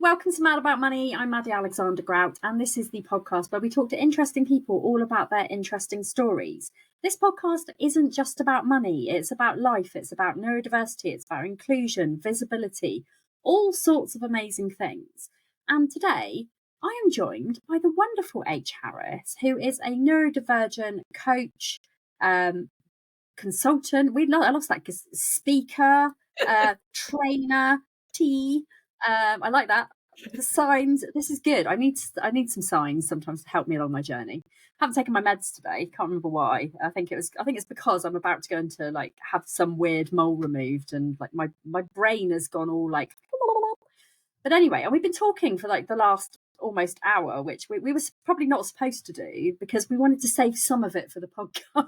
Welcome to Mad About Money. I'm Maddie Alexander-Grout, and this is the podcast where we talk to interesting people all about their interesting stories. This podcast isn't just about money, it's about life, it's about neurodiversity, it's about inclusion, visibility, all sorts of amazing things. And today, I am joined by the wonderful H. Harris, who is a neurodivergent coach, consultant, I lost that, speaker, trainer, I like that. The signs. This is good. I need some signs sometimes to help me along my journey. Haven't taken my meds today. Can't remember why. I think it's because I'm about to go into have some weird mole removed, and my brain has gone all like. But anyway, and we've been talking for the last almost hour, which we were probably not supposed to do because we wanted to save some of it for the podcast.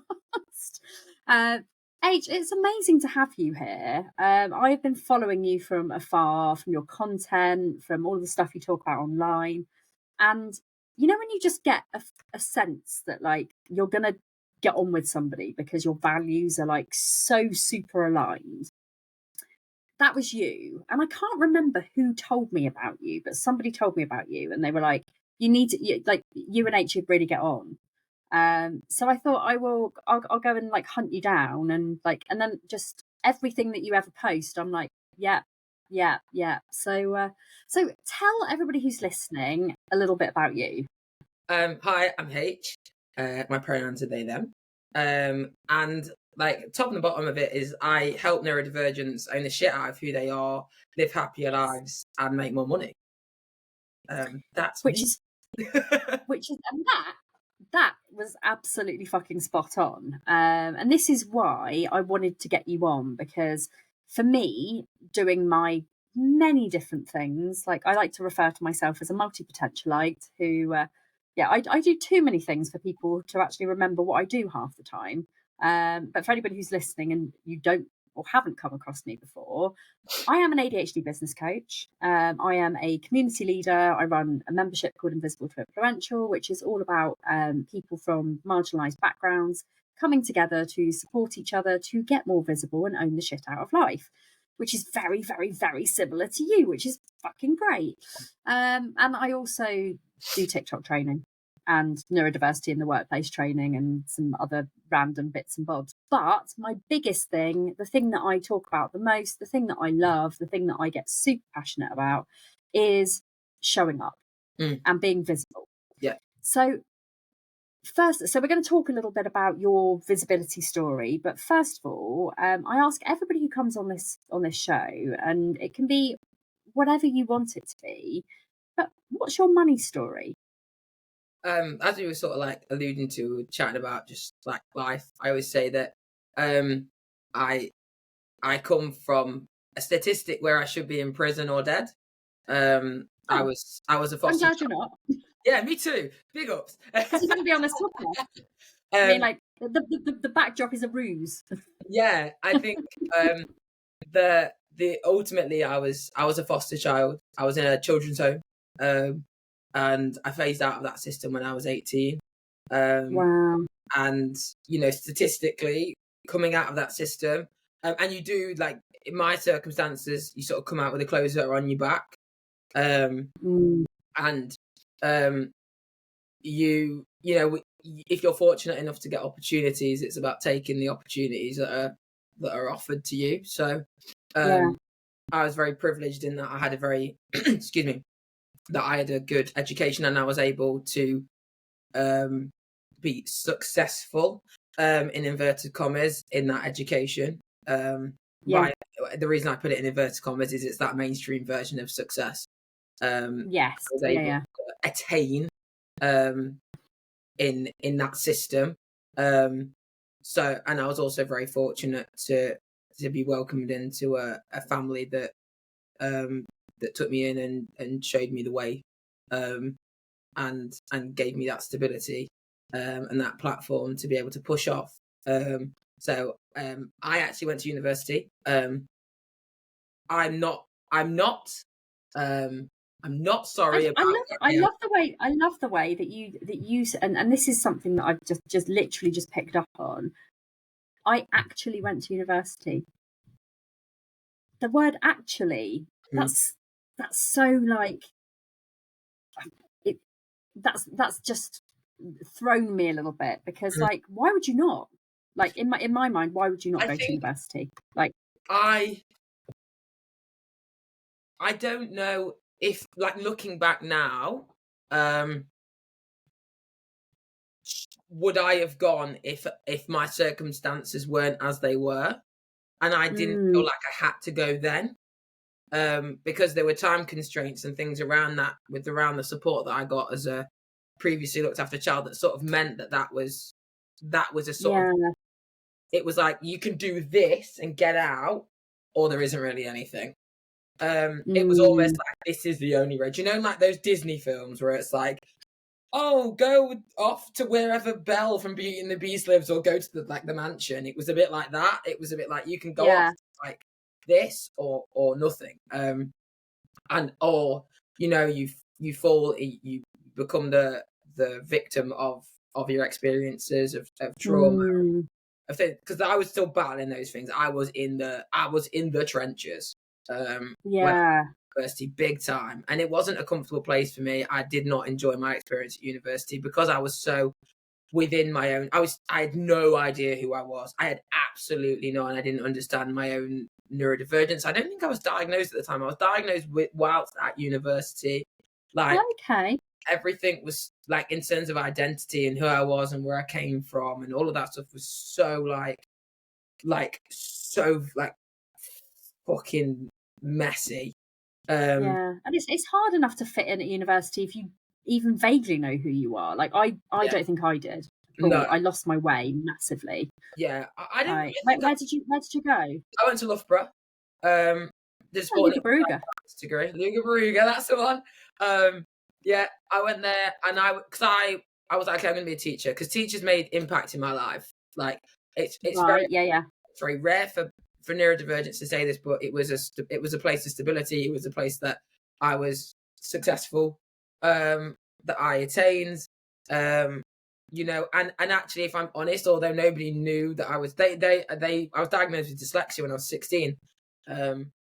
H, it's amazing to have you here. I've been following you from afar, from your content, from all the stuff you talk about online. And, when you just get a sense that, you're going to get on with somebody because your values are, so super aligned. That was you. And I can't remember who told me about you, but somebody told me about you. And they were like, you and H would really get on. So I thought I'll go and hunt you down and then just everything that you ever post, I'm like, yeah. So tell everybody who's listening a little bit about you. Hi, I'm H. My pronouns are they, them. And top and the bottom of it is I help neurodivergents own the shit out of who they are, live happier lives, and make more money. That's which is and that was absolutely fucking spot on. And this is why I wanted to get you on, because for me, doing my many different things, I like to refer to myself as a multi-potentialite who, I do too many things for people to actually remember what I do half the time. But for anybody who's listening and you don't or haven't come across me before, I am an ADHD business coach. I am a community leader. I run a membership called Invisible to Influential, which is all about people from marginalised backgrounds coming together to support each other to get more visible and own the shit out of life, which is very, very, very similar to you, which is fucking great. And I also do TikTok training and neurodiversity in the workplace training and some other random bits and bobs. But my biggest thing, the thing that I talk about the most, the thing that I love, the thing that I get super passionate about is showing up and being visible. Yeah. So we're going to talk a little bit about your visibility story. But first of all, I ask everybody who comes on this show, and it can be whatever you want it to be, but what's your money story? As we were sort of alluding to, chatting about just life, I always say that I come from a statistic where I should be in prison or dead. I was a foster. I'm glad you're not. Yeah, me too. Big ups. Because you're going to be on this podcast. I mean, the backdrop is a ruse. Yeah, I think the ultimately I was a foster child. I was in a children's home. And I phased out of that system when I was 18. Wow. And, statistically, coming out of that system, and you do, in my circumstances, you sort of come out with the clothes that are on your back. And, if you're fortunate enough to get opportunities, it's about taking the opportunities that are offered to you. So I was very privileged in that I had a very, excuse me, that I had a good education and I was able to be successful in inverted commas in that education. The reason I put it in inverted commas is it's that mainstream version of success. Yes. I was able to attain in that system. And I was also very fortunate to be welcomed into a family that took me in and showed me the way, and gave me that stability and that platform to be able to push off. So I actually went to university. I'm not sorry about. I love the way that you and this is something that I've just literally just picked up on. I actually went to university. The word actually, that's that's so like it. That's just thrown me a little bit, because Mm. like, why would you not? Like in my mind, why would you not I go to think university? Like, I don't know if, like, looking back now, um, would I have gone if my circumstances weren't as they were, and I didn't feel mm, like I had to go then, because there were time constraints and things around that, with around the support that I got as a previously looked after child, that sort of meant that was a sort of, yeah, it was like, you can do this and get out, or there isn't really anything. It was almost mm, like, this is the only road. You know, like those Disney films where it's like, oh, go off to wherever Belle from Beauty and the Beast lives, or go to the mansion. It was a bit like that. It was a bit like, you can go off yeah, like this or nothing. And or, you know, you fall, you become the victim of your experiences of trauma, mm, of things, because I was still battling those things. I was in the trenches. When yeah, university, big time, and it wasn't a comfortable place for me. I did not enjoy my experience at university because I was so within my own. I had no idea who I was. I had absolutely no, and I didn't understand my own neurodivergence. I don't think I was diagnosed at the time. I was diagnosed whilst at university. Like, okay, everything was like, in terms of identity and who I was and where I came from and all of that stuff, was so so fucking messy. yeah. And it's hard enough to fit in at university if you even vaguely know who you are. Like, I Yeah, don't think I did at no, all. I lost my way massively. yeah, I don't. Like, I think where did you go? I went to Loughborough. Did Oh, sport Luca and Baruga. exercise degree. Luga Baruga, that's the one. Yeah, I went there, and I was like, okay, I'm going to be a teacher, because teachers made impact in my life. Like, it's Right, yeah, yeah. very rare for neurodivergence to say this, but it was a place of stability. It was a place that I was successful, that I attained, you know, and actually, if I'm honest, although nobody knew that I was, I was diagnosed with dyslexia when I was 16,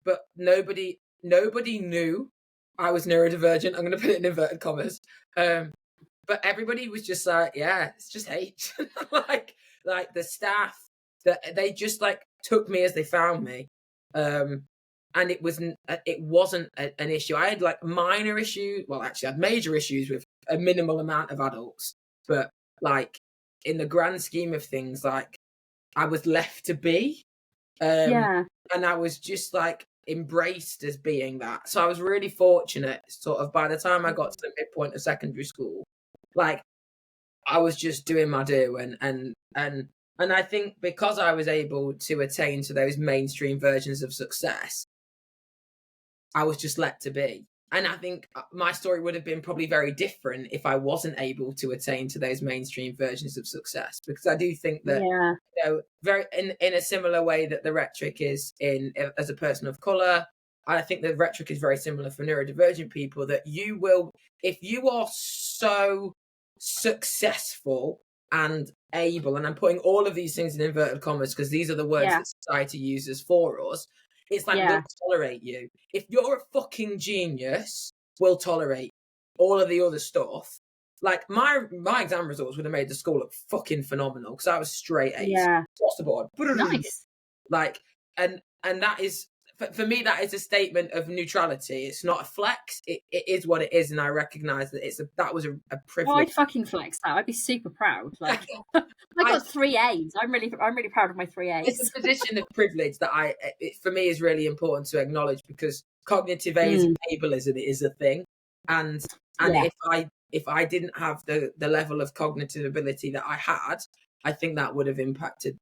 but nobody knew I was neurodivergent. I'm going to put it in inverted commas. But everybody was just like, yeah, it's just H. like the staff, that they just like took me as they found me. And it wasn't an issue. I had like minor issues. Well, actually, I had major issues with a minimal amount of adults, but like, in the grand scheme of things, like, I was left to be, um, Yeah. and I was just like embraced as being that. So I was really fortunate. Sort of by the time I got to the midpoint of secondary school, like, I was just doing my do, and I think because I was able to attain to those mainstream versions of success, I was just let to be. And I think my story would have been probably very different if I wasn't able to attain to those mainstream versions of success, because I do think that, Yeah. you know, very in a similar way that the rhetoric is in as a person of color, I think the rhetoric is very similar for neurodivergent people, that you will, if you are so successful and able, and I'm putting all of these things in inverted commas because these are the words Yeah. that society uses for us, it's like, we'll Yeah. tolerate you. If you're a fucking genius, we'll tolerate all of the other stuff. Like, my exam results would have made the school look fucking phenomenal, because I was straight A's Yeah. across the board. Nice. Like, and that is, for me, that is a statement of neutrality. It's not a flex. It is what it is, and I recognise that that was a Oh, privilege. I'd fucking flex that. I'd be super proud. Like, I I, got 3 A's. I'm really proud of my 3 it's A's. a position of privilege that for me, is really important to acknowledge, because cognitive Mm, ableism is a thing, and yeah. if I didn't have the level of cognitive ability that I had, I think that would have impacted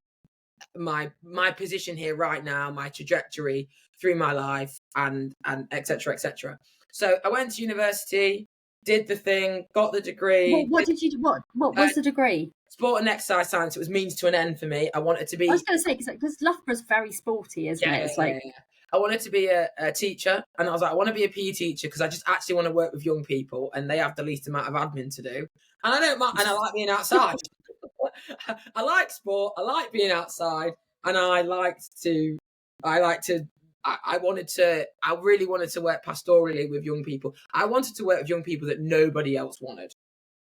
my position here right now, my trajectory through my life, and etc etc. So I went to university, did the thing, got the degree. What did you do? What uh, was the degree? Sport and exercise science. It was means to an end for me. I wanted to I was be, going to say, because Loughborough's very sporty, isn't yeah, it? yeah, It's yeah, like, yeah. I wanted to be a teacher, and I was like, I want to be a PE teacher because I just actually want to work with young people, and they have the least amount of admin to do. And I don't mind, and I like being outside. I like sport. I like being outside, and I like to I really wanted to work pastorally with young people. I wanted to work with young people that nobody else wanted.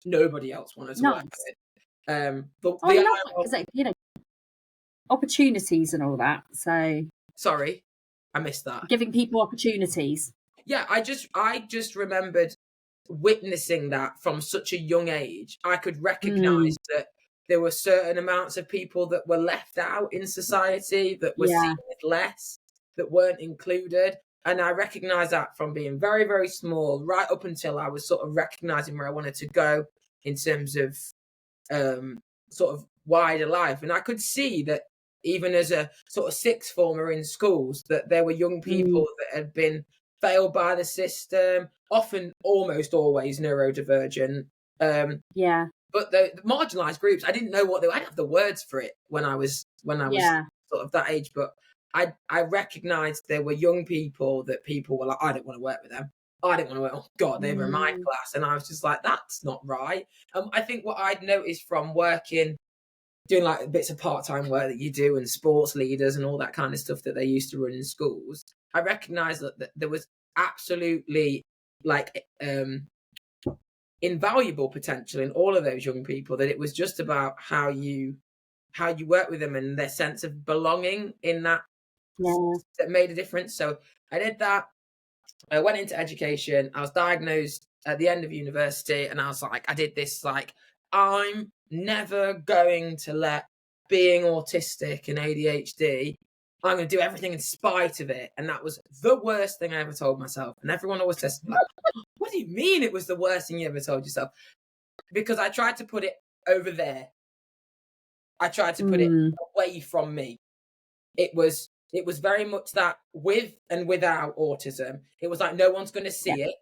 Nobody else wanted to work Nice. with. I love that because, you know, opportunities and all that. So Sorry, I missed that. giving people opportunities. Yeah, I just remembered witnessing that from such a young age. I could recognize that there were certain amounts of people that were left out in society, that were Yeah. seen as less, that weren't included. And I recognized that from being very, very small, right up until I was sort of recognizing where I wanted to go in terms of sort of wider life. And I could see that even as a sort of sixth former in schools, that there were young people that had been failed by the system, often almost always neurodivergent. Yeah. But the marginalised groups, I didn't know what they were. I didn't have the words for it when I was Yeah. sort of that age. But I recognised there were young people that people were like, I don't want to work with them. I didn't want to work. Oh God, they were in my class, and I was just like, that's not right. I think what I'd noticed from working, doing like bits of part-time work that you do, and sports leaders and all that kind of stuff that they used to run in schools, I recognised that there was absolutely like invaluable potential in all of those young people, that it was just about how you work with them and their sense of belonging in that that made a difference. So I did that. I went into education. I was diagnosed at the end of university, and I was like, I did this, like, I'm never going to let being autistic and ADHD, I'm going to do everything in spite of it. And that was the worst thing I ever told myself. And everyone always says, like, what do you mean it was the worst thing you ever told yourself? Because I tried to put it over there. I tried to put it away from me. It was very much that with and without autism, it was like, no one's going to see it.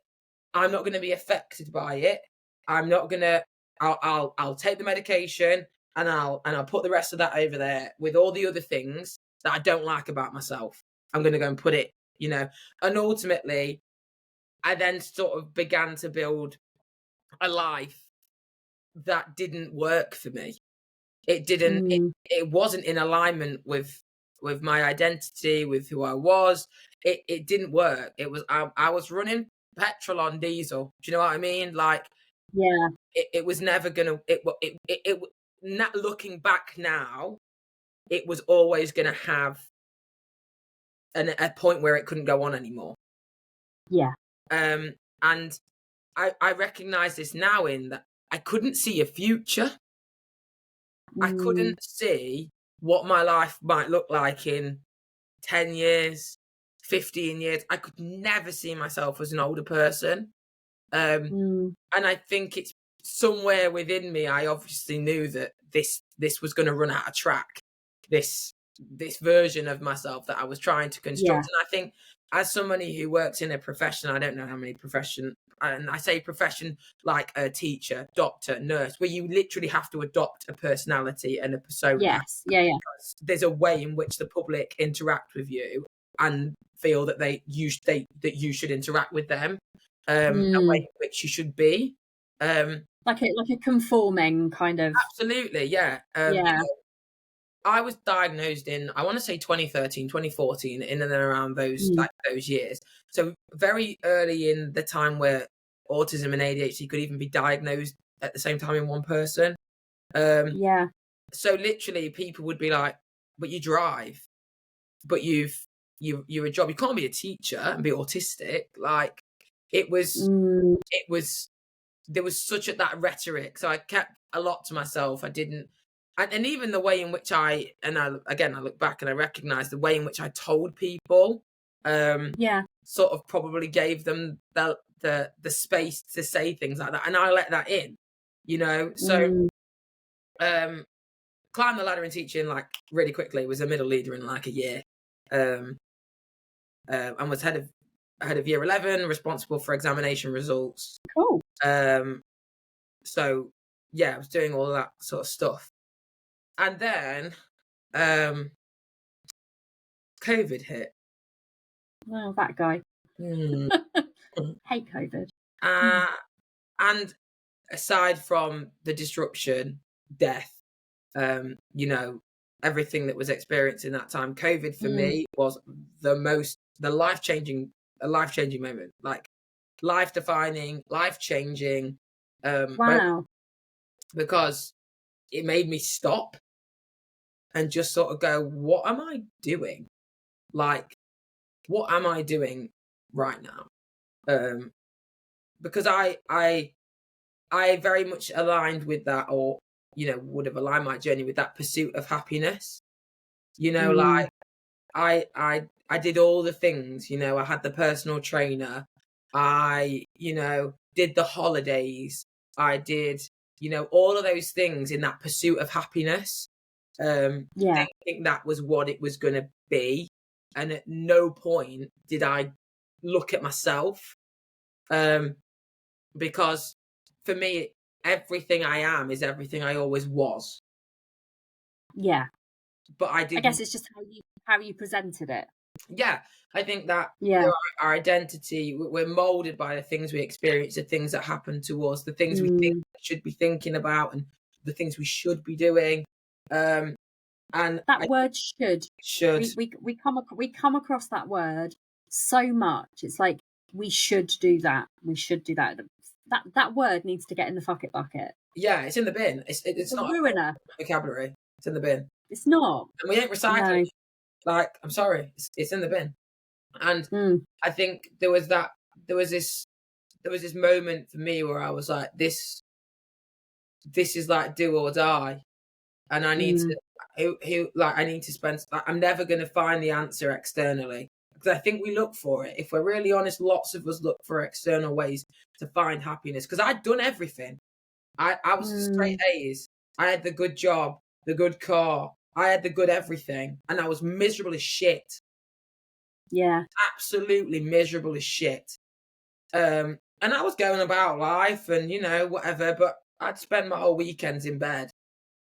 I'm not going to be affected by it. I'm not going to, I'll take the medication, and I'll put the rest of that over there with all the other things that I don't like about myself. I'm going to go and put it, you know. And ultimately, I then sort of began to build a life that didn't work for me. It didn't, it wasn't in alignment with my identity, with who I was. It didn't work. It was, I was running petrol on diesel. Do you know what I mean? Like, Yeah. it was never gonna, not looking back now, it was always gonna have a point where it couldn't go on anymore. Yeah. And I recognize this now, in that I couldn't see a future. I couldn't see what my life might look like in 10 years, 15 years. I could never see myself as an older person. And I think it's somewhere within me, I obviously knew that this was going to run out of track. This version of myself that I was trying to construct. And I think, as somebody who works in a profession, I don't know how many profession, and I say profession like a teacher, doctor, nurse, where you literally have to adopt a personality and a persona. Yes. Yeah. There's a way in which the public interact with you and feel that that you should interact with them. A way in which you should be. Like a conforming kind of. Absolutely, yeah. You know, I was diagnosed in, I want to say 2013, 2014, in and around those those years. So very early in the time where autism and ADHD could even be diagnosed at the same time in one person. So literally, people would be like, "But you drive, but you're a job. You can't be a teacher and be autistic." Like, it was there was such that rhetoric. So I kept a lot to myself. I didn't. And even the way in which I look back and I recognize the way in which I told people, sort of probably gave them the space to say things like that, and I let that in, you know. So, climbed the ladder in teaching like really quickly. Was a middle leader in like a year, and was head of year 11, responsible for examination results. Cool. So yeah, I was doing all of that sort of stuff. And then COVID hit. Well, that guy. Hate COVID. And aside from the disruption, death, you know, everything that was experienced in that time. COVID for me was the life-changing moment, like life-defining, life-changing moment, Wow. because it made me stop and just sort of go, what am I doing? Like, what am I doing right now? Because I very much aligned with that, or, you know, would have aligned my journey with that pursuit of happiness. You know, like I did all the things, you know, I had the personal trainer, I, you know, did the holidays, I did, you know, all of those things in that pursuit of happiness. Yeah. Thinking that was what it was going to be. And at no point did I look at myself. Because for me, everything I am is everything I always was. Yeah. But I I didn't. guess it's just how you presented it. Yeah, I think that, you Yeah. know, our identity, we're molded by the things we experience, the things that happen to us, the things we think we should be thinking about, and the things we should be doing. And That I word should. should, We come across that word so much. It's like we should do that. We should do that. That word needs to get in the fuck it bucket. yeah, it's in the bin. It's It's a not a ruiner. vocabulary. It's in the bin, It's not. and we ain't recycling No. it. Like, I'm sorry, it's in the bin. And Mm. I think there was this moment for me where I was like, this is like do or die, and I need to I need to spend. Like, I'm never going to find the answer externally, because I think we look for it. If we're really honest, lots of us look for external ways to find happiness. Because I'd done everything. I was straight A's. I had the good job, the good car. I had the good everything, and I was miserable as shit. Yeah. Absolutely miserable as shit. And I was going about life and, you know, whatever, but I'd spend my whole weekends in bed,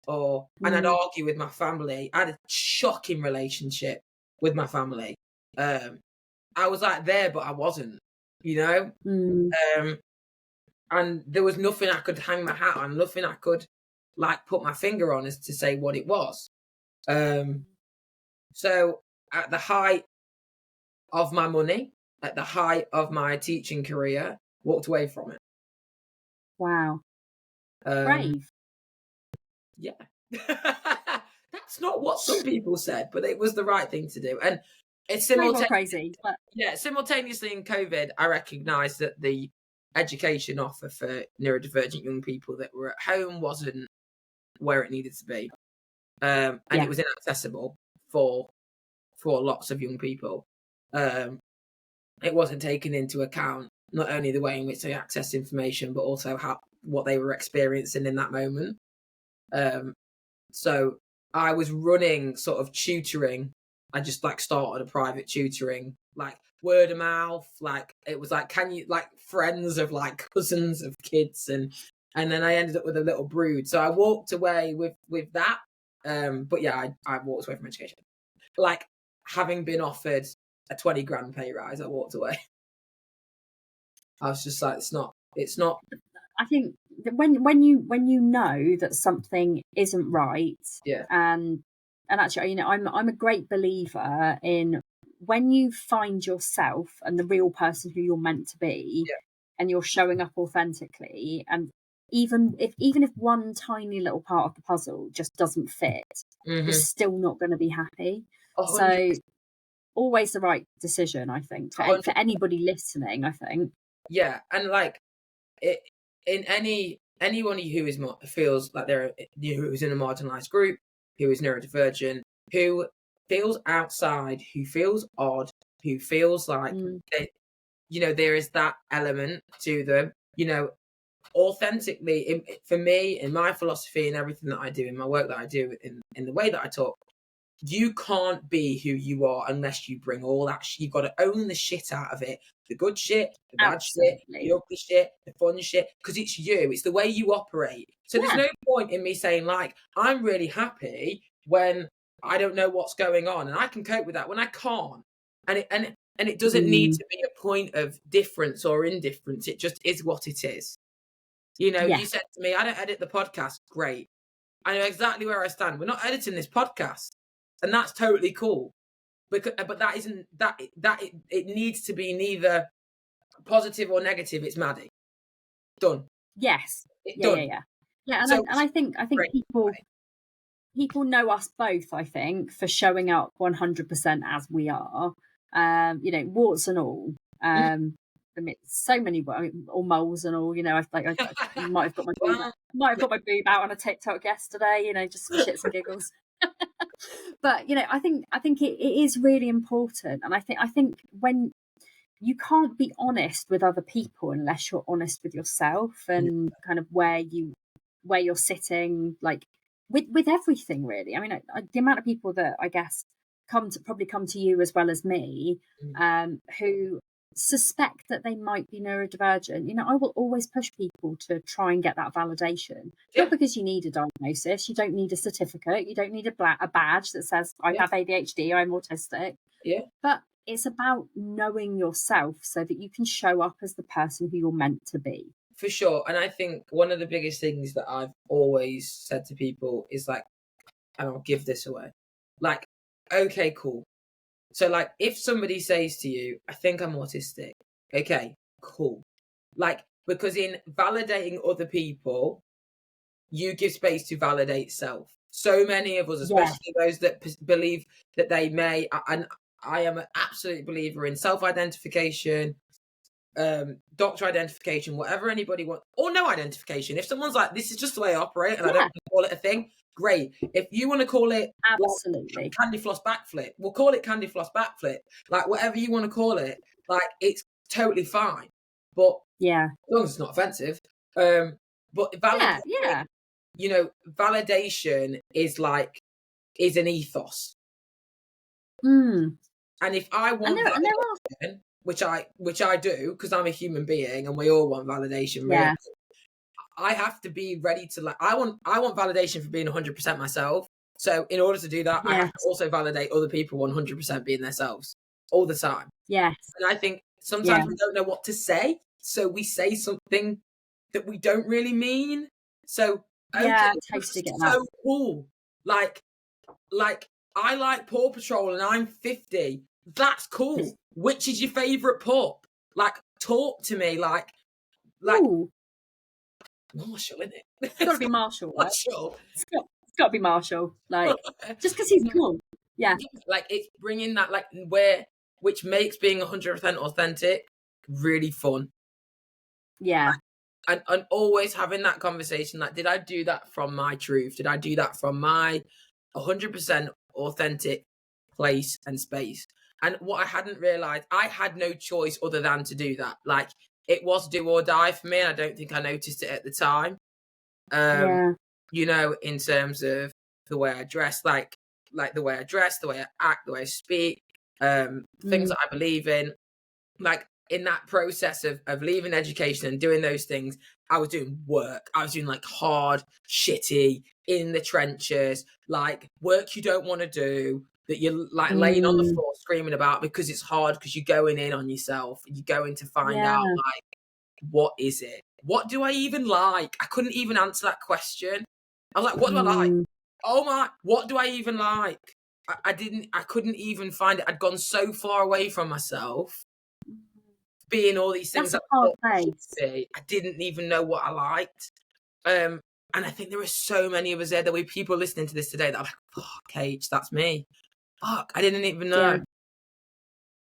and I'd argue with my family. I had a shocking relationship with my family. I was like there, but I wasn't, you know? And there was nothing I could hang my hat on, nothing I could like put my finger on as to say what it was. So at the height of my money, at the height of my teaching career, walked away from it. Wow. Brave. Yeah. That's not what some people said, but it was the right thing to do. And it's Crazy. But simultaneously in COVID, I recognised that the education offer for neurodivergent young people that were at home wasn't where it needed to be. And it was inaccessible for lots of young people. It wasn't taken into account not only the way in which they access information, but also what they were experiencing in that moment. So I was running sort of tutoring. I just like started a private tutoring, like word of mouth. Like it was like, can you, like friends of like cousins of kids, and then I ended up with a little brood. So I walked away with that. But yeah, I walked away from education. Like having been offered a 20 grand pay rise, I walked away. I was just like, it's not. I think that when you know that something isn't right, and actually, you know, I'm a great believer in when you find yourself and the real person who you're meant to be, and you're showing up authentically, and even if one tiny little part of the puzzle just doesn't fit, you're still not going to be happy. So always the right decision, I think, for anybody listening. I think. Yeah, and like it in anyone who feels like who's in a marginalized group, who is neurodivergent, who feels outside, who feels odd, who feels like you know, there is that element to them, you know, authentically. For me, in my philosophy and everything that I do, in my work that I do, in the way that I talk, you can't be who you are unless you bring all that you've got to own the shit out of it, the good shit, the bad shit, the ugly shit, the fun shit, because it's you, it's the way you operate. So there's no point in me saying like, I'm really happy when I don't know what's going on, and I can cope with that when I can't. And it doesn't need to be a point of difference or indifference. It just is what it is. You know, you said to me, I don't edit the podcast. Great. I know exactly where I stand. We're not editing this podcast. and that's totally cool. But that isn't that it needs to be neither positive or negative. It's Maddie. Done. Yes. Done. Yeah, and So I think great. people know us both, I think, for showing up 100% as we are. You know, warts and all. I mean, so many, all moles and all. You know, I might have got my boob out on a TikTok yesterday. You know, just for shits and giggles. But you know, I think it is really important, and I think when you can't be honest with other people unless you're honest with yourself and kind of where you're sitting, like with everything, really. I mean, the amount of people that I guess probably come to you as well as me, who suspect that they might be neurodivergent. You know, I will always push people to try and get that validation. Not because you need a diagnosis, you don't need a certificate, you don't need a badge that says I have ADHD, I'm autistic. But it's about knowing yourself so that you can show up as the person who you're meant to be. For sure. And I think one of the biggest things that I've always said to people is like, and I'll give this away, like, okay, cool. So like if somebody says to you, I think I'm autistic, okay, cool. Like, because in validating other people, you give space to validate self. So many of us, especially those that believe that they may, and I am an absolute believer in self-identification, doctor identification, whatever anybody wants, or no identification. If someone's like, this is just the way I operate and I don't want to call it a thing, great. If you want to call it like, candy floss backflip, we'll call it candy floss backflip. Like whatever you want to call it, like it's totally fine. But as long as it's not offensive. But validation, you know, validation is an ethos. And if I want validation, which I do, because I'm a human being and we all want validation, really, I have to be ready to I want validation for being 100% myself. So in order to do that, I have to also validate other people 100% being themselves all the time. And I think sometimes we don't know what to say, so we say something that we don't really mean. So so cool. Like I like Paw Patrol and I'm 50. That's cool. Which is your favorite pup? Like, talk to me. Like Ooh. Marshall, isn't it? It's got to be Marshall. Right? Marshall. It's got to be Marshall. Like, just because he's cool. Yeah. Like it's bringing that which makes being 100% authentic really fun. Yeah. And always having that conversation. Like, did I do that from my truth? Did I do that from my 100% authentic place and space? And what I hadn't realized, I had no choice other than to do that. Like, it was do or die for me. And I don't think I noticed it at the time. You know, in terms of the way I dress, like the way I dress, the way I act, the way I speak, things that I believe in. Like, in that process of leaving education and doing those things, I was doing work. I was doing like hard, shitty, in the trenches, like work you don't want to do, that you're like laying on the floor screaming about because it's hard, because you're going in on yourself and you're going to find out like, what is it? What do I even like? I couldn't even answer that question. I was like, what do I like? Oh my, what do I even like? I couldn't even find it. I'd gone so far away from myself, being all these things. That's a hard place. I didn't even know what I liked. And I think there are so many of us there. There were people listening to this today that are like, fuck, H, that's me. Fuck, I didn't even know.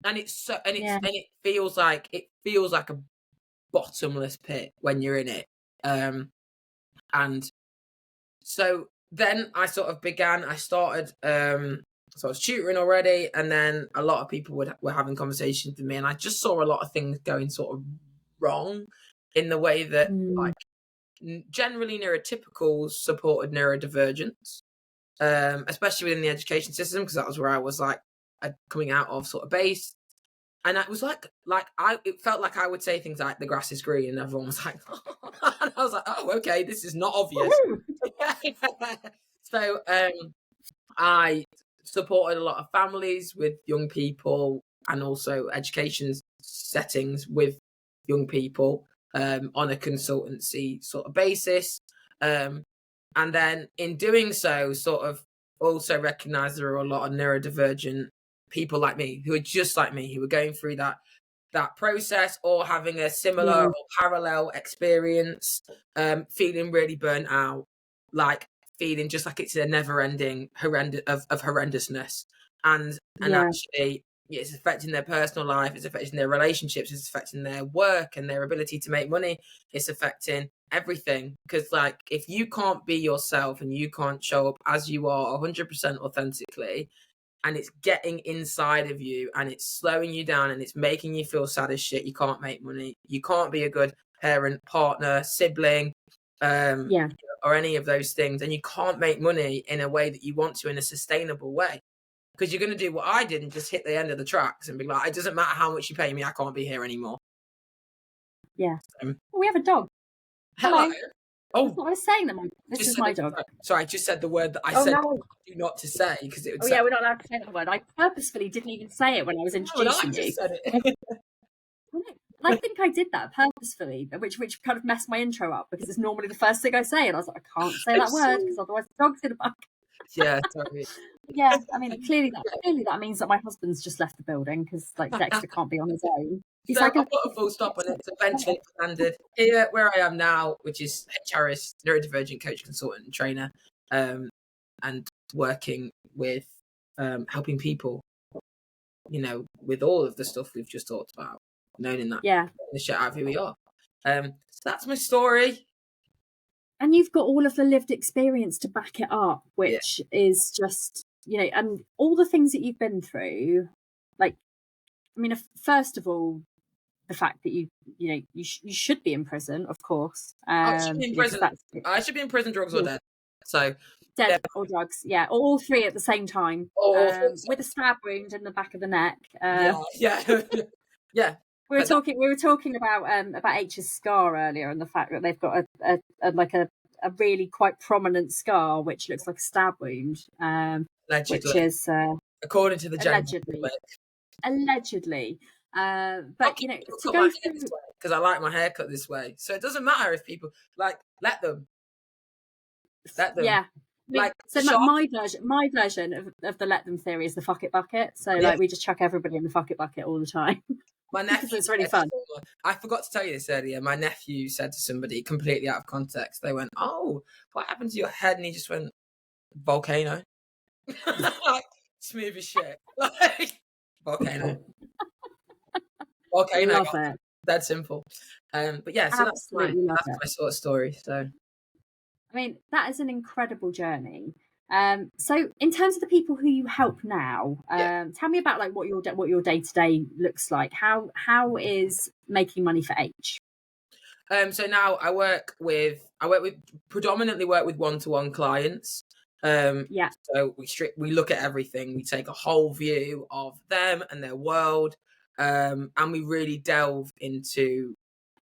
And it feels like a bottomless pit when you're in it. And so then I sort of started, so I was tutoring already, and then a lot of people were having conversations with me, and I just saw a lot of things going sort of wrong in the way that like generally neurotypicals supported neurodivergence, especially within the education system, because that was where I was like coming out of sort of base. And I was it felt like I would say things like the grass is green, and everyone was like, and I was like, oh, okay, this is not obvious. So I supported a lot of families with young people, and also education settings with young people on a consultancy sort of basis. And then in doing so, sort of also recognize there are a lot of neurodivergent people like me who are just like me, who are going through that process or having a similar or parallel experience, feeling really burnt out, like feeling just like it's a never-ending horrendousness, and actually it's affecting their personal life, it's affecting their relationships, it's affecting their work and their ability to make money, it's affecting everything. Because like if you can't be yourself and you can't show up as you are 100% authentically, and it's getting inside of you and it's slowing you down and it's making you feel sad as shit, you can't make money, you can't be a good parent, partner, sibling, or any of those things, and you can't make money in a way that you want to in a sustainable way, because you're going to do what I did and just hit the end of the tracks and be like, it doesn't matter how much you pay me, I can't be here anymore. We have a dog. Hello. Oh, that's what I was saying. This is my dog. Sorry, I just said the word that I said do not to say, because it would we're not allowed to say that word. I purposefully didn't even say it when I was introducing you. Said it. I think I did that purposefully, which kind of messed my intro up, because it's normally the first thing I say, and I was like, I can't say that word because otherwise the dog's gonna bark. Yeah, sorry. I mean, clearly that means that my husband's just left the building, because like Dexter can't be on his own. He's so like, I put a full stop on it. So eventually landed here where I am now, which is HRS, neurodivergent coach, consultant, and trainer, and working with helping people, with all of the stuff we've just talked about, knowing that the shit out of who we are. So that's my story. And you've got all of the lived experience to back it up, which is just, and all the things that you've been through. Like, I mean, first of all, the fact that you should be in prison, of course. I should be in prison. I should be in prison, drugs or dead. So dead or drugs, or all three at the same time, with a stab wound in the back of the neck. Yeah. We were talking about H's scar earlier, and the fact that they've got a really quite prominent scar which looks like a stab wound, allegedly. Which is according to the allegedly. But to go through, because I like my haircut this way, so it doesn't matter if people let them. Yeah. Like, so my version of the let them theory is the fuck it bucket. So like we just chuck everybody in the fuck it bucket all the time. My nephew, it's really fun. I forgot to tell you this earlier. My nephew said to somebody completely out of context, they went, "Oh, what happened to your head?" And he just went, "Volcano." Like, smooth as shit. Like, volcano. Love it. That's simple. But yeah, so that's my sort of story. So I mean, that is an incredible journey. So in terms of the people who you help now, tell me about like what your day-to-day looks like. How is making money for H? So now I predominantly work with one-to-one clients. So we look at everything. We take a whole view of them and their world, and we really delve into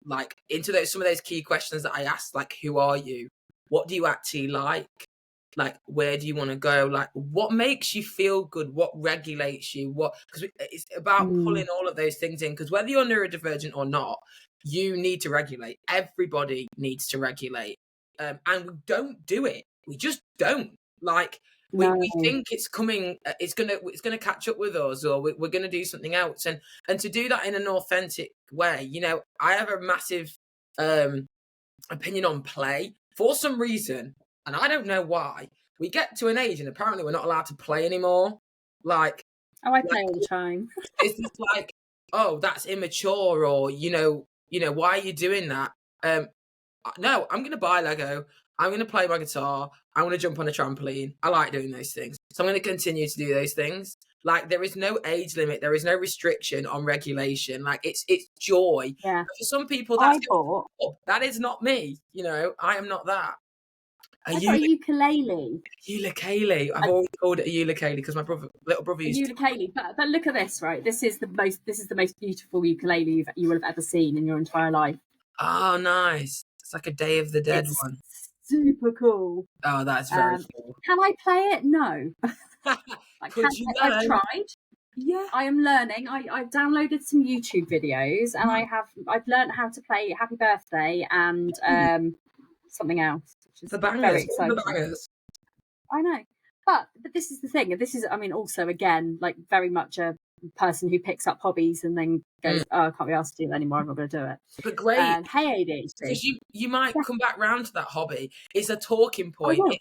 some of those key questions that I asked, like, who are you? What do you actually like? Like, where do you want to go? Like, what makes you feel good? What regulates you? Because it's about pulling all of those things in, because whether you're neurodivergent or not, you need to regulate. Everybody needs to regulate. And we don't do it. We just don't. Like, we think it's coming, it's gonna catch up with us, or we're gonna do something else. And to do that in an authentic way, I have a massive opinion on play. For some reason, and I don't know why, we get to an age and apparently we're not allowed to play anymore. Like, I play all the time. It's just like, oh, that's immature, or why are you doing that? No, I'm gonna buy Lego. I'm gonna play my guitar. I'm gonna jump on a trampoline. I like doing those things, so I'm gonna continue to do those things. Like, there is no age limit. There is no restriction on regulation. Like, it's joy. Yeah. But for some people, that is not me. I am not that. I got a ukulele. Ukulele. I've always called it a ukulele because my little brother used ukulele. But look at this, right? This is the most beautiful ukulele you will have ever seen in your entire life. Oh, nice. It's like a Day of the Dead one. Super cool. Oh, that's very cool. Can I play it? No. I've tried. Yeah. I am learning. I've downloaded some YouTube videos, and I've learned how to play Happy Birthday and something else, which is the bangers. very exciting. The bangers. I know. but this is the thing, and this is, I mean, also again, like very much a person who picks up hobbies and then goes, oh, I can't be asked to do that anymore, I'm not going to do it. But great, Hey, ADHD. because you might Yeah. come back round to that hobby. It's a talking I point. will.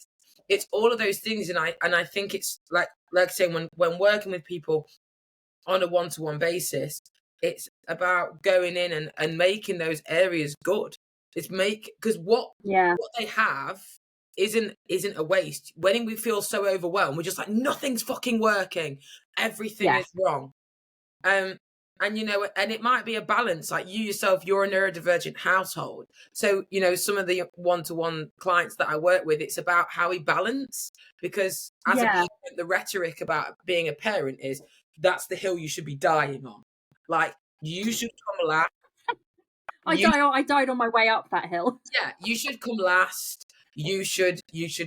It's all of those things, and I think it's like saying when working with people on a one-to-one basis, it's about going in and making those areas good. It's because what they have isn't a waste. When we feel so overwhelmed, we're just like, nothing's fucking working, everything is wrong. And you know, and it might be a balance. Like you yourself, you're a neurodivergent household, so you know some of the one-to-one clients that I work with, it's about how we balance. Because as a parent, the rhetoric about being a parent is that's the hill you should be dying on. Like you should come last. I died on my way up that hill. Yeah, you should come last. You should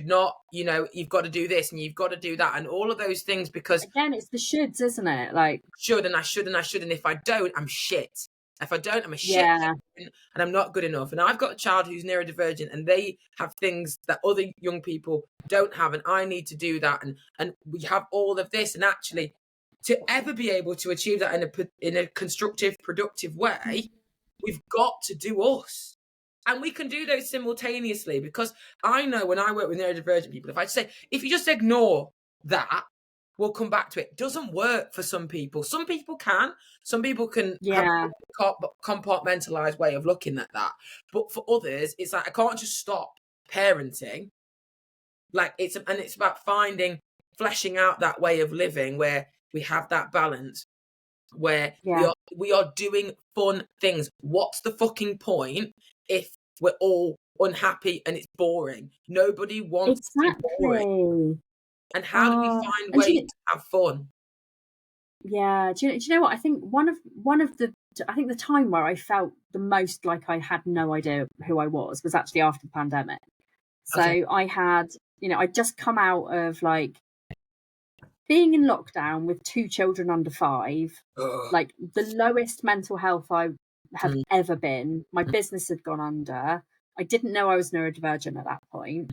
not, you know, you've got to do this and you've got to do that and all of those things, because again, it's the shoulds, isn't it? Like should and I should and I should, and if I don't, I'm shit. If I don't, I'm a shit and I'm not good enough. And I've got a child who's neurodivergent, and they have things that other young people don't have, and I need to do that, and we have all of this, and actually to ever be able to achieve that in a constructive, productive way, we've got to do us. And we can do those simultaneously, because I know when I work with neurodivergent people, if you just ignore that, we'll come back to it. Doesn't work for some people. Some people can. Some people can have a compartmentalized way of looking at that. But for others, it's like, I can't just stop parenting. Like it's about fleshing out that way of living where we have that balance, where we are doing fun things. What's the fucking point if we're all unhappy and it's boring? Nobody wants to be boring. And how do we find ways to have fun? Yeah, do you know what? I think one of the time where I felt the most like I had no idea who I was actually after the pandemic. So I had, you know, I'd just come out of like being in lockdown with 2 children under 5, like the lowest mental health I have ever been. My business had gone under. I didn't know I was neurodivergent at that point.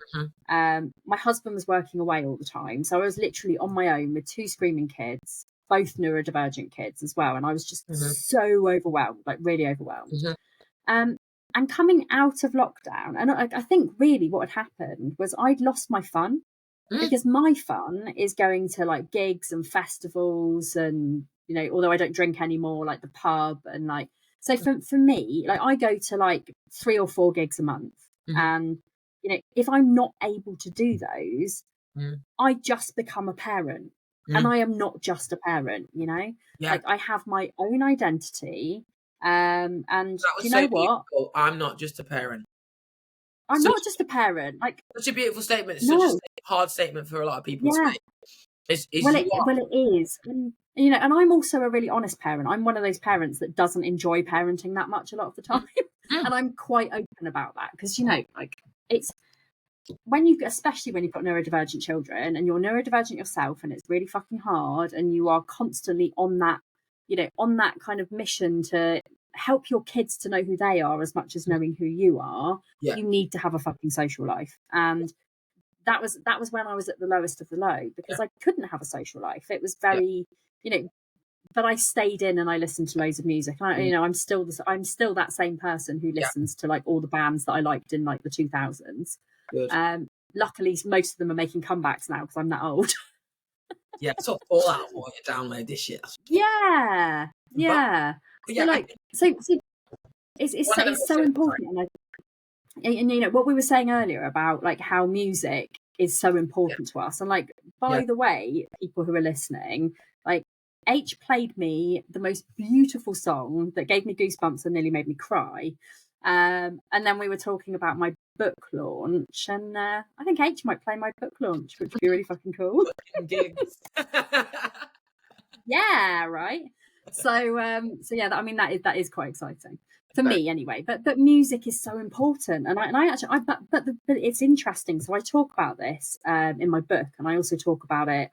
My husband was working away all the time. So I was literally on my own with 2 screaming kids, both neurodivergent kids as well. And I was just so overwhelmed, like really overwhelmed. And coming out of lockdown, and I think really what had happened was I'd lost my fun, because my fun is going to like gigs and festivals and, you know, although I don't drink anymore, like the pub and like, so for me, like I go to like 3 or 4 gigs a month. And, you know, if I'm not able to do those, I just become a parent. And I am not just a parent, you know, like I have my own identity. And you know what? Beautiful. I'm not just a parent. I'm not just a parent. Like such a beautiful statement. It's such a hard statement for a lot of people to make. It is. And, you know, and I'm also a really honest parent. I'm one of those parents that doesn't enjoy parenting that much a lot of the time. And I'm quite open about that, because, you know, like it's especially when you've got neurodivergent children and you're neurodivergent yourself, and it's really fucking hard, and you are constantly on that, you know, on that kind of mission to help your kids to know who they are as much as knowing who you are. You need to have a fucking social life. And that was when I was at the lowest of the low, because I couldn't have a social life. It was very, you know, but I stayed in and I listened to loads of music. And I, you know, I'm still that same person who listens to like all the bands that I liked in like the 2000s. Luckily, most of them are making comebacks now because I'm that old. So all out while you download this shit. Yeah. So like, so it's so important. And you know what we were saying earlier about like how music is so important to us, and like by the way, people who are listening, like H played me the most beautiful song that gave me goosebumps and nearly made me cry, and then we were talking about my book launch, and I think H might play my book launch, which would be really fucking cool. Yeah, right. So yeah, I mean that is quite exciting for me anyway. But music is so important, and I actually but it's interesting. So I talk about this in my book, and I also talk about it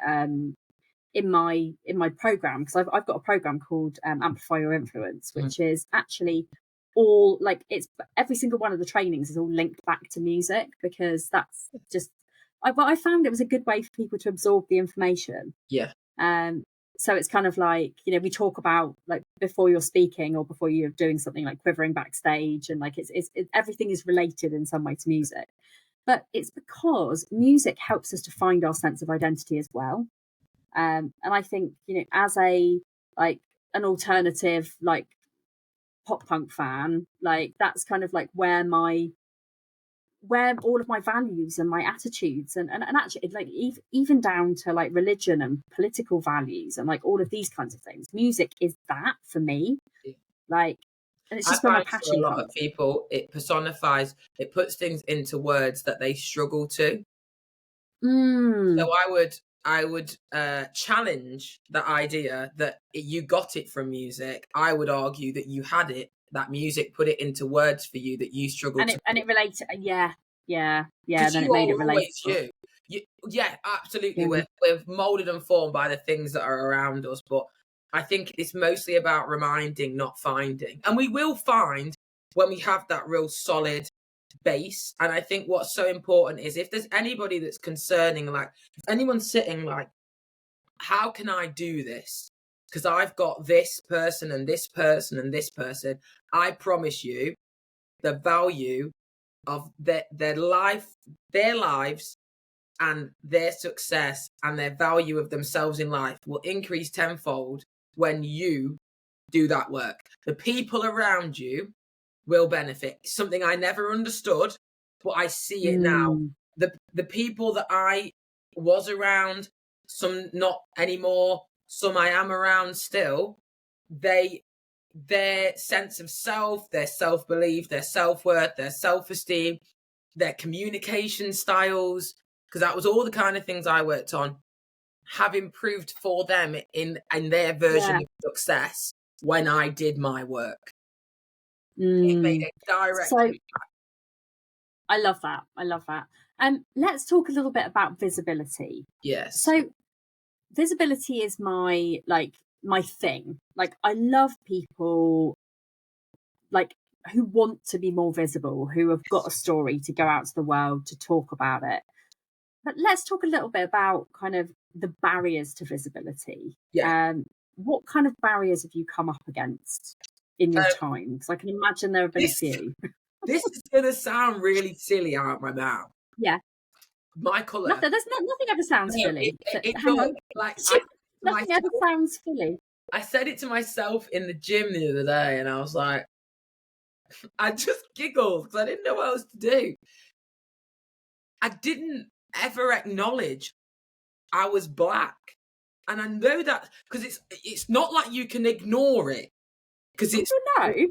in my program, because I've got a program called Amplify Your Influence, which is actually all like, it's every single one of the trainings is all linked back to music, because that's just I found it was a good way for people to absorb the information. Yeah. So it's kind of like, we talk about, like, before you're speaking or before you're doing something, like quivering backstage, and like everything is related in some way to music. But it's because music helps us to find our sense of identity as well. And I think, as a like an alternative, like, pop punk fan, like, that's kind of like where all of my values and my attitudes and actually, like, even down to like religion and political values and like all of these kinds of things, music is that for me. Yeah. Like, and it's I just where my find for a passion lot comes of people, it personifies, it puts things into words that they struggle to. So I would challenge the idea that you got it from music. I would argue that you had it, that music put it into words for you that you struggled to. and it relates. Yeah. Because Then you it made it are always relatable. Yeah, absolutely. Yeah. We're molded and formed by the things that are around us, but I think it's mostly about reminding, not finding. And we will find when we have that real solid base. And I think what's so important is, if there's anybody that's concerning, like if anyone's sitting like, how can I do this? Because I've got this person and this person and this person. I promise you, the value of their lives and their success and their value of themselves in life will increase tenfold when you do that work. The people around you will benefit. Something I never understood, but I see it now. The people that I was around, some not anymore, some I am around still, their sense of self, their self-belief, their self-worth, their self-esteem, their communication styles, because that was all the kind of things I worked on, have improved for them in their version of success when I did my work. It made a direct impact. I love that. Let's talk a little bit about visibility. Yes. So visibility is my thing. Like, I love people like who want to be more visible, who have got a story to go out to the world to talk about it. But let's talk a little bit about kind of the barriers to visibility. Yeah. What kind of barriers have you come up against in your time? Because I can imagine there have been a few. This is going to sound really silly out of my mouth. Yeah. My colour. Nothing ever sounds silly. Hang on. Like, nothing ever sounds silly. I said it to myself in the gym the other day, and I was like, I just giggled because I didn't know what else to do. I didn't ever acknowledge I was black. And I know that because it's not like you can ignore it, because it's right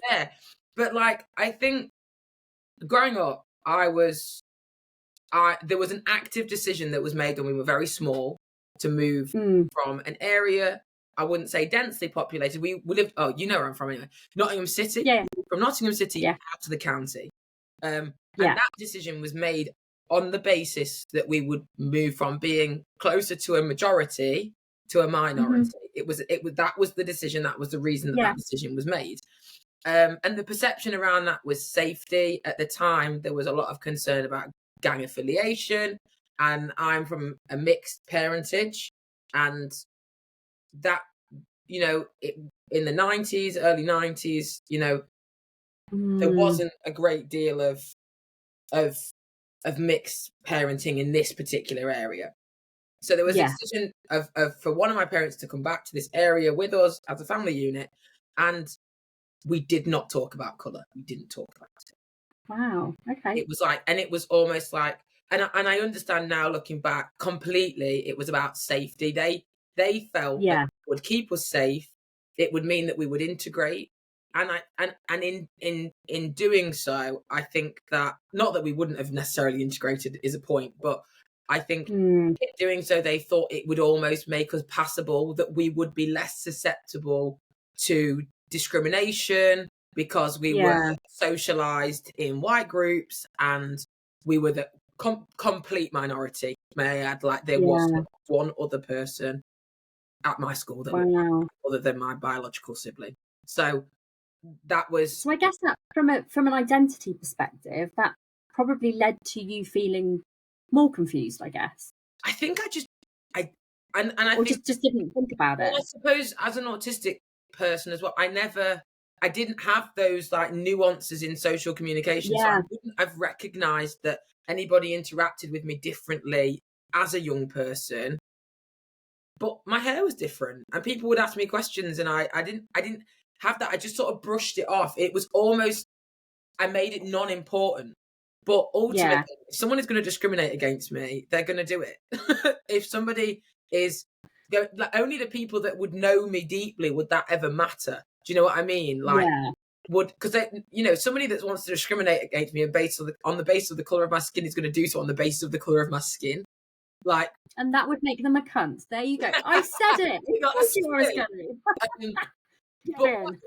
there. But like, I think growing up, there was an active decision that was made when we were very small to move from an area, I wouldn't say densely populated. We lived, you know where I'm from anyway, Nottingham City. Yeah. From Nottingham City out to the county. And that decision was made on the basis that we would move from being closer to a majority to a minority. That was the decision. That was the reason that decision was made. And the perception around that was safety. At the time, there was a lot of concern about gang affiliation, and I'm from a mixed parentage, and that, in the 90s, early 90s, there wasn't a great deal of mixed parenting in this particular area. So there was a decision for one of my parents to come back to this area with us as a family unit, and we did not talk about colour. We didn't talk about it. Wow. Okay. It was like, and it was almost like, and I understand now looking back completely, it was about safety. They felt that it would keep us safe. It would mean that we would integrate. And in doing so, I think that, not that we wouldn't have necessarily integrated is a point, but I think in doing so, they thought it would almost make us passable, that we would be less susceptible to discrimination because we were socialized in white groups and we were the complete minority. May I add, like, there was one other person at my school that was other than my biological sibling. So that was. So I guess that from an identity perspective, that probably led to you feeling more confused, I guess, I think I or think, just didn't think about well, it. I suppose as an autistic person as well, I didn't have those like nuances in social communication, so I Yeah, wouldn't have recognised that anybody interacted with me differently as a young person. But my hair was different, and people would ask me questions, and I didn't have that. I just sort of brushed it off. It was almost, I made it non-important. But yeah, ultimately, if someone is going to discriminate against me, they're going to do it. If somebody is like, only the people that would know me deeply would that ever matter. Do you know what I mean? Like, yeah. would, because somebody that wants to discriminate against me on the basis of the color of my skin is going to do so on the basis of the color of my skin. Like, And that would make them a cunt. There you go. I said it. you know, I told you I was going. um, Get but in.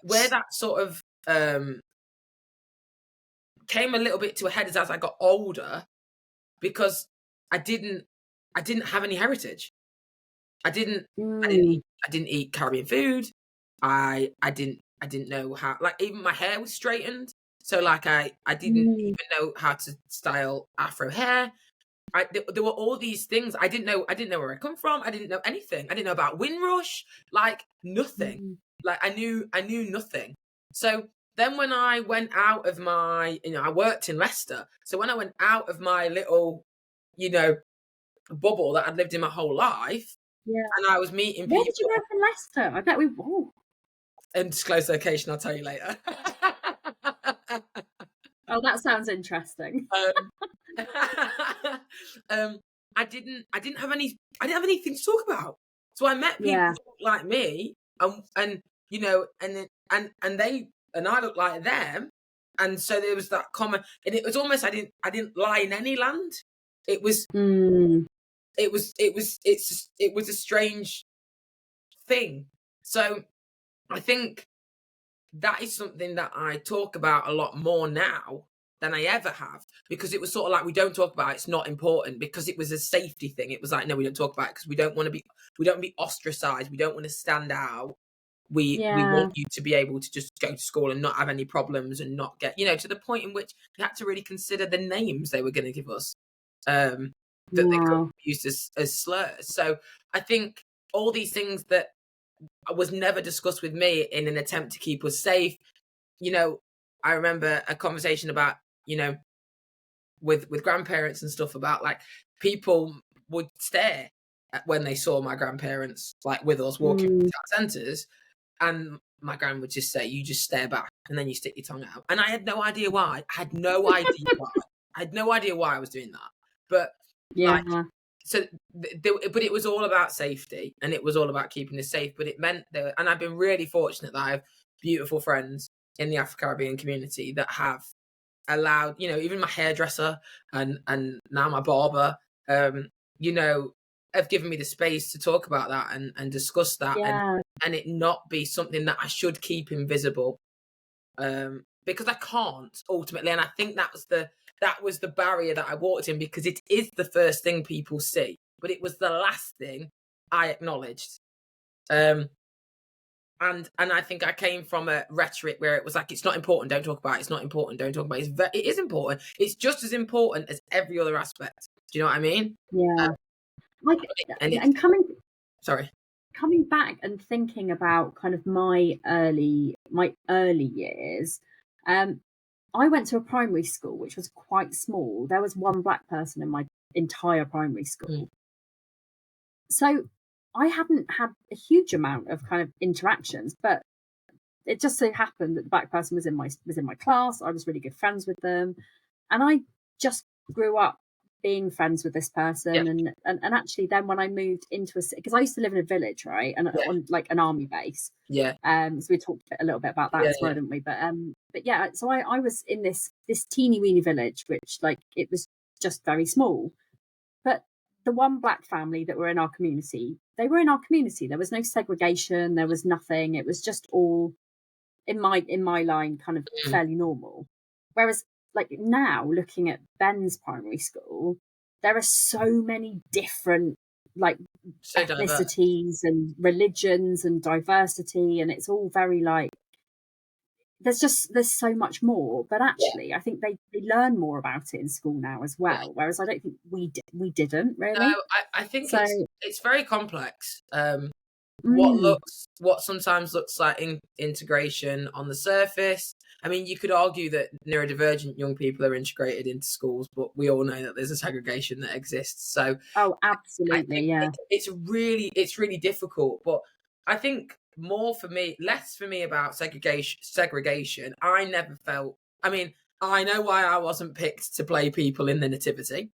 where that sort of came a little bit to a head is as I got older, because I didn't have any heritage. I didn't Mm, I didn't eat Caribbean food. I didn't know how, like, even my hair was straightened. So like I didn't mm, even know how to style afro hair. There were all these things I didn't know where I come from. I didn't know anything. I didn't know about Windrush, like nothing. mm. Like I knew nothing. So then when I went out of my, I worked in Leicester. So when I went out of my little, you know, bubble that I'd lived in my whole life, Yeah. and I was meeting Where did you people, work in Leicester? I bet we. Oh, undisclosed location, I'll tell you later. oh, that sounds interesting. um, I didn't have anything to talk about. So I met people Yeah, who looked like me, and and they and I looked like them, and so there was that common, and it was almost, I didn't lie in any land. It was mm, it was a strange thing. So I think that is something that I talk about a lot more now than I ever have, because it was sort of like, we don't talk about it, it's not important, because it was a safety thing. It was like, no, we don't talk about it because we don't want to be ostracized, we don't want to stand out. We yeah. want you to be able to just go to school and not have any problems, and not get, to the point in which they had to really consider the names they were going to give us, that they could Wow. use as slurs. So I think all these things that was never discussed with me in an attempt to keep us safe. I remember a conversation about, with grandparents and stuff, about like, people would stare when they saw my grandparents like with us walking Mm, town centres, and my gran would just say, "You just stare back and then you stick your tongue out." And I had no idea why. I had no idea why. I had no idea why I was doing that. But like, yeah, so but it was all about safety, and it was all about keeping us safe. But it meant that, and I've been really fortunate that I have beautiful friends in the Afro-Caribbean community that have allowed, even my hairdresser and now my barber, you know have given me the space to talk about that, and discuss that, yeah. and it not be something that I should keep invisible, because I can't ultimately. And I think that was the barrier that I walked in, because it is the first thing people see, but it was the last thing I acknowledged. And I think I came from a rhetoric where it was like, it's not important, don't talk about it. It's not important, don't talk about it. It is important. It's just as important as every other aspect. Do you know what I mean? Yeah. Uh, Like, and it's, and sorry. coming back and thinking about kind of my early years, I went to a primary school which was quite small. There was one black person in my entire primary Mm, school. So I hadn't had a huge amount of kind of interactions, but it just so happened that the black person was in my class. I was really good friends with them, and I just grew up being friends with this yeah, person. And actually, then when I moved into because I used to live in a village, right, and yeah, on like an army base. yeah, So we talked a little bit about that yeah, as well, didn't we? But yeah, so I was in this teeny weeny village, which like it was just very small. But the one black family that were in our community, they were in our community. There was no segregation. There was nothing. It was just all in my line kind of mm, fairly normal. Whereas like now looking at Ben's primary school, there are so many different like so diverse. ethnicities and religions and diversity, and it's all very like there's so much more, but Yeah. actually I think they learn more about it in school now as Yeah. well, whereas I don't think we didn't No, really. I think So it's very complex. What sometimes looks like integration on the surface. I mean, you could argue that neurodivergent young people are integrated into schools, but we all know that there's a segregation that exists. So oh, I absolutely, think yeah. it's really difficult. But I think less for me about segregation. I never felt. I mean, I know why I wasn't picked to play people in the Nativity,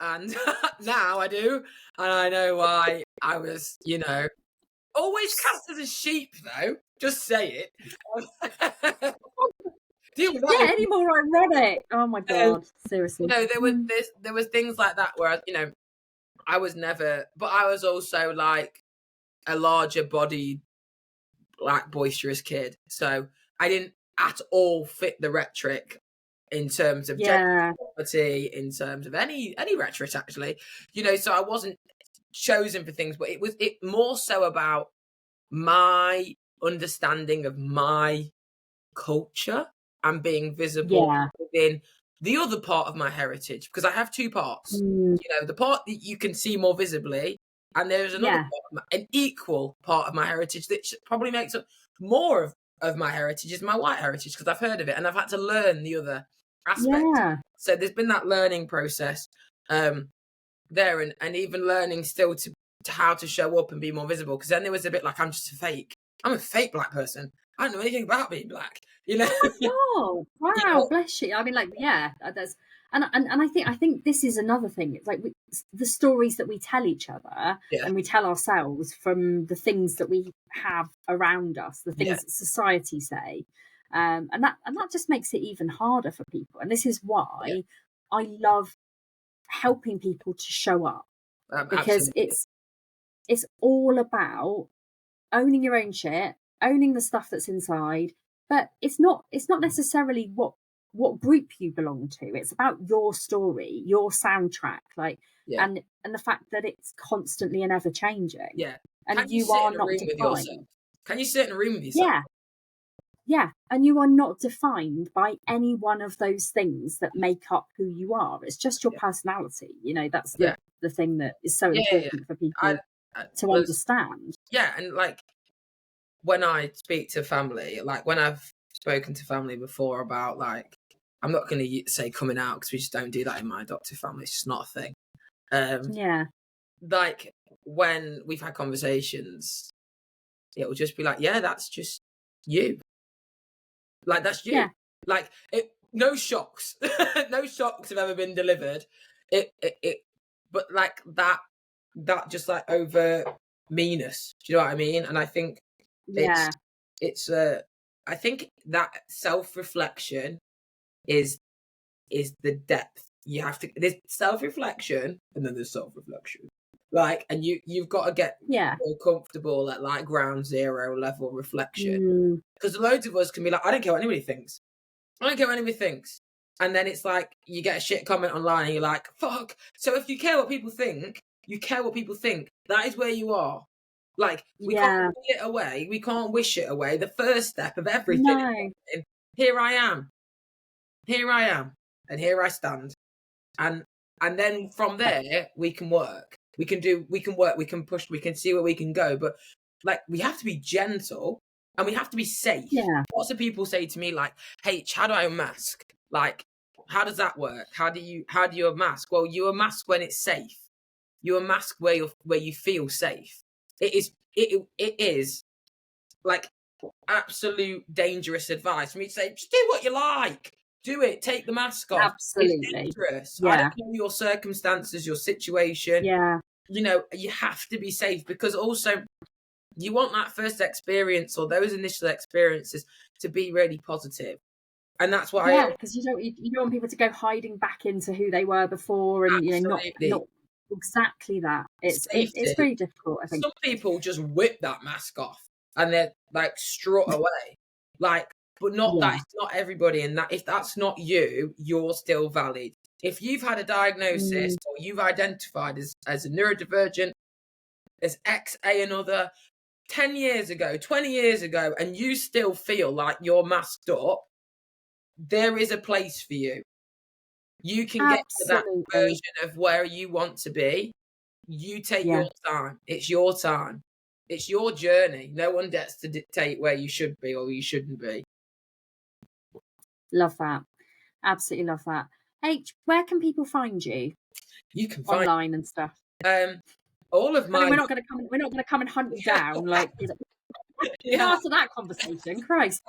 and now I do, and I know why I was, always cast as a sheep, though. Just say it. Deal with Yeah, that. any more ironic? Oh my Um, god, seriously. there was things like that where I was never, but I was also like a larger bodied, black, boisterous kid, so I didn't at all fit the rhetoric in terms of gender Yeah, equality, in terms of any rhetoric actually. So I wasn't chosen for things, but it more so about my understanding of my culture and being visible yeah, within the other part of my heritage, because I have two parts. mm, The part that you can see more visibly, and there's another yeah, part, an equal part of my heritage that probably makes up more of my heritage is my white heritage, because I've heard of it and I've had to learn the other aspect. yeah, So there's been that learning process there, and even learning still to how to show up and be more visible, because then there was a bit like I'm a fake black person. I don't know anything about being black, oh my god, you wow, know? bless you. I mean, like, yeah, there's and I think this is another thing. It's like the stories that we tell each other Yeah, and we tell ourselves from the things that we have around us, the yeah, things that society say, and that just makes it even harder for people. And this is yeah, why I love helping people to show up, because absolutely. it's all about owning your own shit, owning the stuff that's inside, but it's not necessarily what group you belong to. It's about your story, your soundtrack, like Yeah, and the fact that it's constantly and ever changing. yeah. And Can you you sit are in a not room with yourself? defined. Can you sit in a room with yourself? Yeah, yeah. And you are not defined by any one of those things that make up who you are. It's just your Yeah, personality. That's yeah, the thing that is so yeah, yeah. Yeah. important for I, people I to was, understand. yeah, and like when I speak to family, like when I've spoken to family before about like, I'm not going to say coming out because we just don't do that in my adoptive family. It's just not a thing. Um, Yeah, like when we've had conversations, it will just be like, yeah, that's just you. Like that's you. yeah, Like no shocks, no shocks have ever been delivered. It but like that just like over meanness. Do you know what I mean? And I think it's yeah. it's I think that self-reflection is the depth. You have to, there's self-reflection and then there's self-reflection. Like, and you've got to get Yeah. more comfortable at like ground zero level reflection. Mm, Because loads of us can be like, I don't care what anybody thinks. I don't care what anybody thinks. And then it's like you get a shit comment online and you're like, fuck. So if you care what people think, you care what people think. That is where you are. Like, we can't yeah. wish it away. We can't wish it away. The first step of everything No. is here I am. Here I am. And here I stand. And then from there we can work. We can work, we can push, we can see where we can go. But like we have to be gentle and we have to be safe. Yeah. Lots of people say to me like, H, how do I unmask? Like, how does that work? How do you unmask? Well, you unmask when it's safe. You unmask where you feel safe. It is like absolute dangerous advice for me to say, just do what you like. Do it. Take the mask off. It's Absolutely. dangerous. I don't Yeah. know your circumstances, your situation. Yeah. You have to be safe, because also you want that first experience or those initial experiences to be really positive. And that's why Yeah. Because you don't want people to go hiding back into who they were before, and not absolutely exactly that. It's safety. really difficult, I think. Some people just whip that mask off and they're like strut away. Like, but not that, Yeah. it's not everybody, and that if that's not you, you're still valid. If you've had a diagnosis Mm, or you've identified as a neurodivergent, as X, A, another, 10 years ago, 20 years ago, and you still feel like you're masked up, there is a place for you. You can get to that Absolutely. version of where you want to be. You take Yeah. your time. It's your time. It's your journey. No one gets to dictate where you should be or you shouldn't be. Love that. Absolutely love that. H, where can people find you You can find online and stuff? all of I mean, my we're not going to come and hunt you down like yeah. after that conversation. Christ.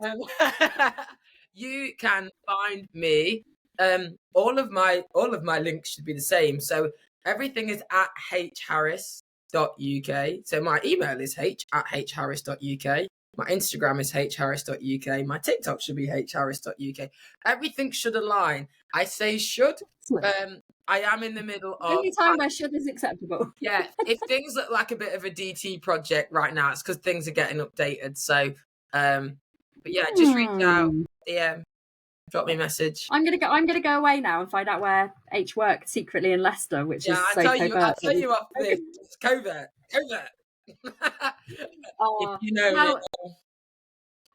Um, you can find me. All of my links should be the same. So everything is at hharris.uk. So my email is h@hharris.uk. My Instagram is hharris.uk. My TikTok should be hharris.uk. Everything should align. I say should. I am in the middle of Only time where should is acceptable. yeah. If things look like a bit of a DT project right now, it's because things are getting updated. So but yeah, just reach out, DM, drop me a message. I'm gonna go away now and find out where H worked secretly in Leicester, which is so covert. I'll tell you off this. It's covert. Oh, if you know well, it.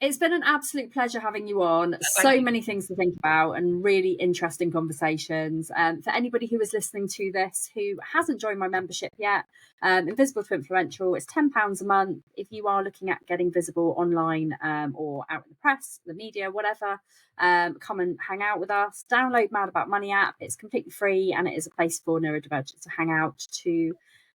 it's been an absolute pleasure having you on. So many things to think about and really interesting conversations. For anybody who is listening to this who hasn't joined my membership yet, Invisible to Influential, it's £10 a month. If you are looking at getting visible online or out in the press, the media, whatever, come and hang out with us. Download Mad About Money app. It's completely free and it is a place for neurodivergents to hang out, to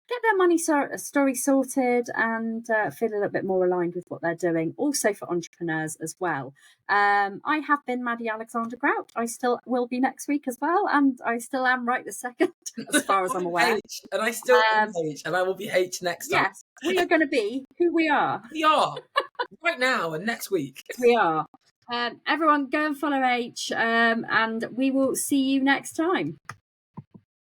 get their money story sorted and feel a little bit more aligned with what they're doing. Also for entrepreneurs as well. I have been Maddie Alexander-Grout. I still will be next week as well. And I still am right this second, as far as I'm aware. H, and I still am H, and I will be H next time. Yes, we are going to be who we are. We are. Right now and next week. We are. Everyone go and follow H and we will see you next time.